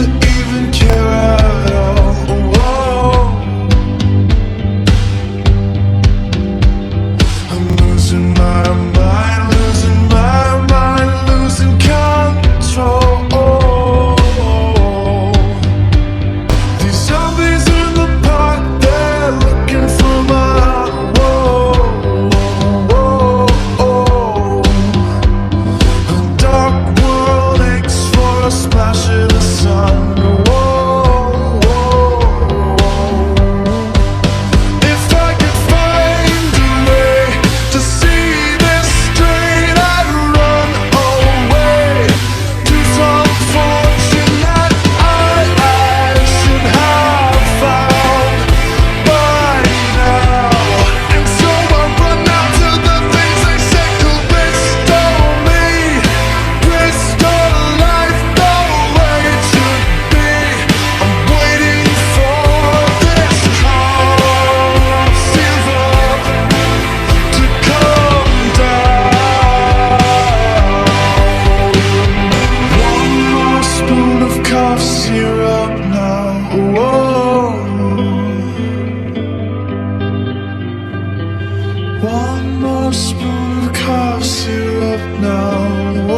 to even care at all. Whoa. I'm losing my mind, losing my mind, losing control. These zombies in the park, they're looking for my splash in the sun. If I could find a way to see this straight, I'd run away to some fortune that I should have found by now. And so I run out to the things they say could restore me, restore life. Cough syrup now. Whoa. One more spoon of cough syrup now.